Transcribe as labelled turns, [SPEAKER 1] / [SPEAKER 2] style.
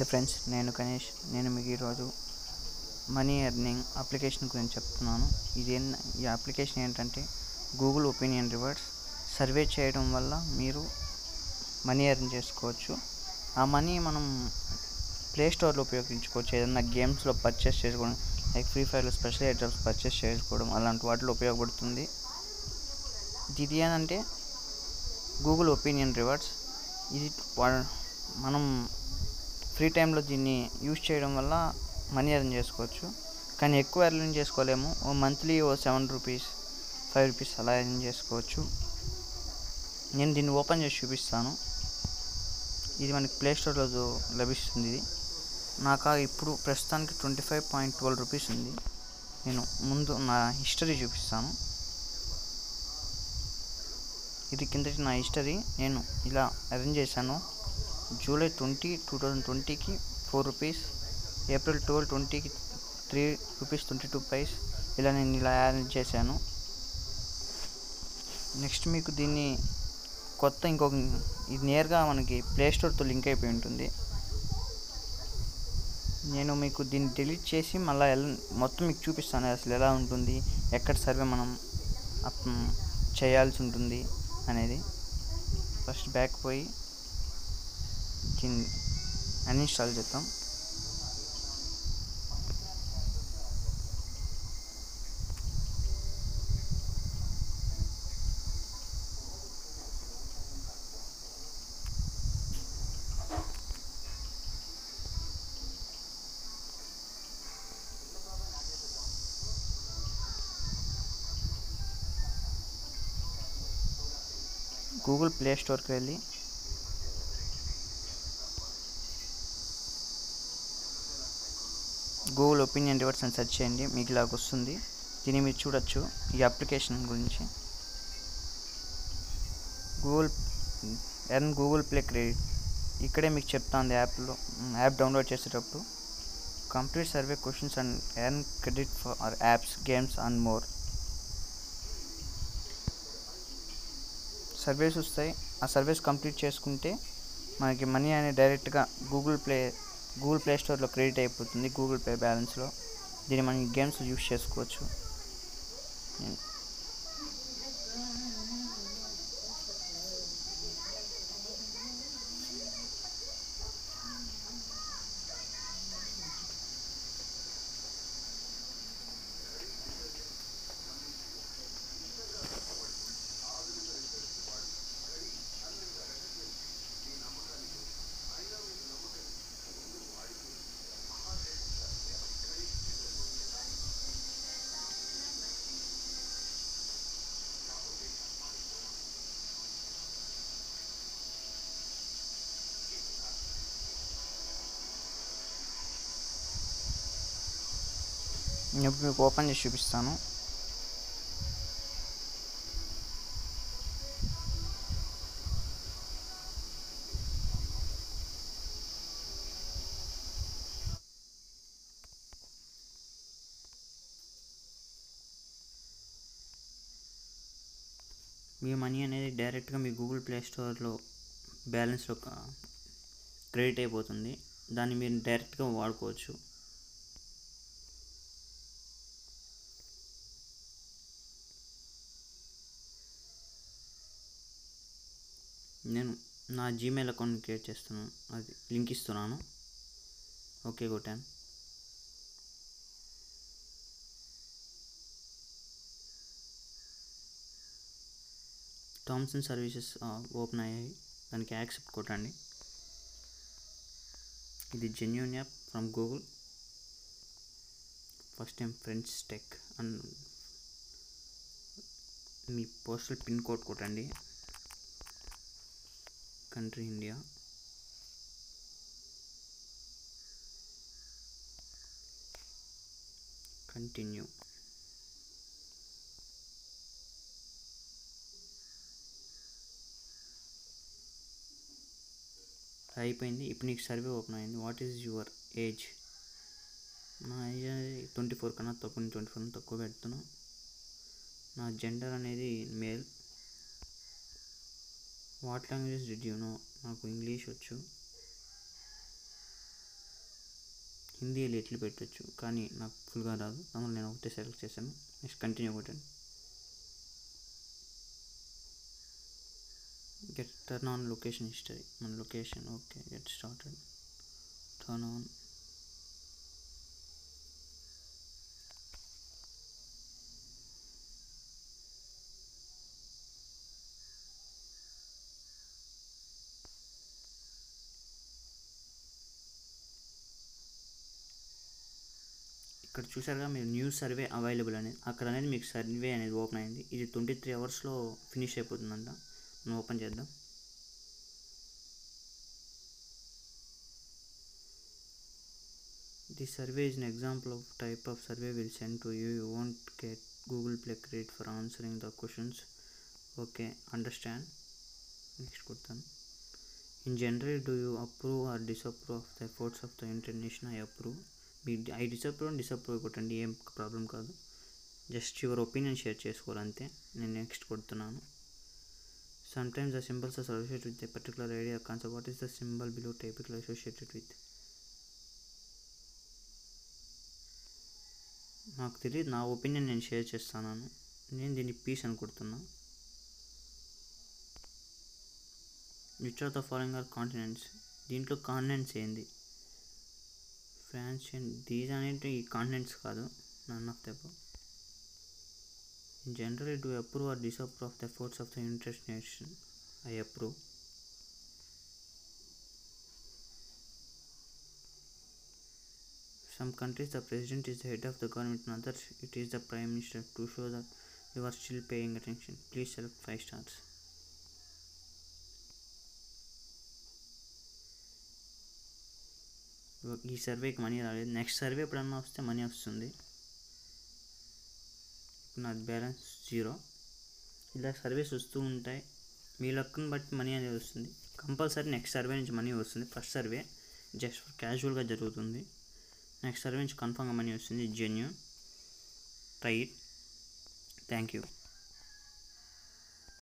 [SPEAKER 1] నమస్తే ఫ్రెండ్స్, నేను గణేష్. నేను మీకు ఈరోజు మనీ ఎర్నింగ్ అప్లికేషన్ గురించి చెప్తున్నాను. ఈ అప్లికేషన్ ఏంటంటే గూగుల్ ఒపీనియన్ రివార్డ్స్. సర్వే చేయడం వల్ల మీరు మనీ ఎర్న్ చేసుకోవచ్చు. ఆ మనీ మనం ప్లే స్టోర్లో ఉపయోగించుకోవచ్చు. ఏదైనా గేమ్స్లో పర్చేస్ చేసుకోవడం, లైక్ ఫ్రీ ఫైర్లో స్పెషల్ ఐటమ్స్ పర్చేస్ చేసుకోవడం, అలాంటి వాటిలో ఉపయోగపడుతుంది. ఇది ఏంటంటే గూగుల్ ఒపీనియన్ రివార్డ్స్. ఇది మనం ఫ్రీ టైంలో దీన్ని యూజ్ చేయడం వల్ల మనీ ఎర్న్ చేసుకోవచ్చు. కానీ ఎక్కువ ఎర్న్ చేసుకోలేము. మంత్లీ 7 రూపీస్ 5 రూపీస్ అలా ఎర్న్ చేసుకోవచ్చు. నేను దీన్ని ఓపెన్ చేసి చూపిస్తాను. ఇది మనకి ప్లే స్టోర్లో లభిస్తుంది. ఇది నాకు ఇప్పుడు ప్రస్తుతానికి 25.12 రూపీస్ ఉంది. నేను ముందు నా హిస్టరీ చూపిస్తాను. ఇది కిందటి నా హిస్టరీ. నేను ఇలా ఎర్న్ చేశాను. జూలై 20, 2020కి 4 రూపీస్, ఏప్రిల్ 12, 20కి 3 రూపీస్ 22 పైస్. ఇలా నేను ఇలా ఎర్న్ చేశాను. నెక్స్ట్ మీకు దీన్ని ఇది నేరుగా మనకి ప్లే స్టోర్తో లింక్ అయిపోయి ఉంటుంది. నేను మీకు దీన్ని డిలీట్ చేసి మళ్ళీ మొత్తం మీకు చూపిస్తాను అసలు ఎలా ఉంటుంది, ఎక్కడ సర్వే మనం చేయాల్సి ఉంటుంది అనేది. ఫస్ట్ బ్యాక్ పోయి దీన్ని అన్ఇన్స్టాల్ చేద్దాం. గూగుల్ ప్లే స్టోర్కి వెళ్ళి గూగుల్ ఒపీనియన్ రివార్డ్స్ అని సెర్చ్ చేయండి. మీకు ఇలాగ వస్తుంది. దీన్ని మీరు చూడొచ్చు. ఈ అప్లికేషన్ గురించి గూగుల్ ప్లే క్రెడిట్ ఇక్కడే మీకు చెప్తాను. యాప్ డౌన్లోడ్ చేసేటప్పుడు complete survey questions and earn credit for apps, games and more. Surveys వస్తాయి. ఆ సర్వేస్ కంప్లీట్ చేసుకుంటే మనకి మనీ అనేది డైరెక్ట్గా గూగుల్ ప్లే స్టోర్లో క్రెడిట్ అయిపోతుంది. గూగుల్ పే బ్యాలెన్స్లో దీన్ని మనం గేమ్స్ యూస్ చేసుకోవచ్చు. నేను ఇప్పుడు మీకు ఓపెన్ చేసి చూపిస్తాను. మీ మనీ అనేది డైరెక్ట్గా మీ గూగుల్ ప్లే స్టోర్లో బ్యాలెన్స్లో క్రెడిట్ అయిపోతుంది. దాన్ని మీరు డైరెక్ట్గా వాడుకోవచ్చు. నేను నా జీమెయిల్ అకౌంట్ క్రియేట్ చేస్తున్నాను. అది లింక్ ఇస్తున్నాను. ఓకే కొట్టాను. టర్మ్స్ అండ్ సర్వీసెస్ ఓపెన్ అయ్యాయి. దానికి యాక్సెప్ట్ కొట్టండి. ఇది genuine app from Google. First time friends tech and మీ పోస్టల్ పిన్ కోడ్ కొట్టండి. Country India. కంటిన్యూ. అయిపోయింది. ఇప్పుడు నీకు సర్వే ఓపెన్ అయింది. What is your age? నా ఏజ్ అనేది 24 కన్నా తక్కువ. 24 తక్కువ పెడుతున్నాను. నా జెండర్ అనేది male. What language did you know? నాకు ఇంగ్లీష్ వచ్చు. హిందీ లిటిల్ పెట్టచ్చు, కానీ నాకు ఫుల్గా రాదు. అందువల్ల నేను ఒకటే సెలెక్ట్ చేశాను. నెక్స్ట్ కంటిన్యూ కొట్టండి. Get turn on location history. మన location okay. Get started. Turn on. ఇక్కడ చూసారుగా మీరు న్యూ సర్వే అవైలబుల్ అనేది, అక్కడ అనేది మీకు సర్వే అనేది ఓపెన్ అయింది. ఇది 23 అవర్స్లో ఫినిష్ అయిపోతుందంట. మనం ఓపెన్ చేద్దాం. The survey is an example of type of survey we'll send to you. You won't get Google Play credit for answering the questions. Okay, understand. Next కొడతాను. In general, do you approve or disapprove of the efforts of the internation? I approve. I disapprove and disapprove కొట్టండి, ఏం problem కాదు. Just your opinion share చేసుకోవాలి అంతే. నేను next కొడుతున్నాను. Sometimes the symbols are associated with a particular idea or concept. What is the symbol below typically associated with? నాకు తెలియదు, నా opinion నేను షేర్ చేస్తాను. నేను దీన్ని పీస్ అని కొడుతున్నా. Which are the following are continents? దీంట్లో కాంటినెంట్స్ ఏంది? ఫ్రాన్స్ అండ్ దీస్ అనేవి ఈ కాంటినెంట్స్ కాదు. None of the above. In general, do you approve or disapprove of the efforts of the United Nations? I approve. Some countries the president is the head of the government, in others it is the prime minister. To show that you are still paying attention, please select 5 stars. ఈ సర్వేకి money రాలేదు. Next survey ఎప్పుడన్నా వస్తే money వస్తుంది. ఇప్పుడు నాది balance 0. ఇలా surveys వస్తూ ఉంటాయి. మీ లక్ని బట్టి మనీ అనేది వస్తుంది. కంపల్సరీ నెక్స్ట్ సర్వే నుంచి మనీ వస్తుంది. ఫస్ట్ సర్వే జస్ట్ క్యాజువల్గా జరుగుతుంది. నెక్స్ట్ సర్వే నుంచి కన్ఫర్మ్గా మనీ వస్తుంది. Genuine. Try it. Thank you.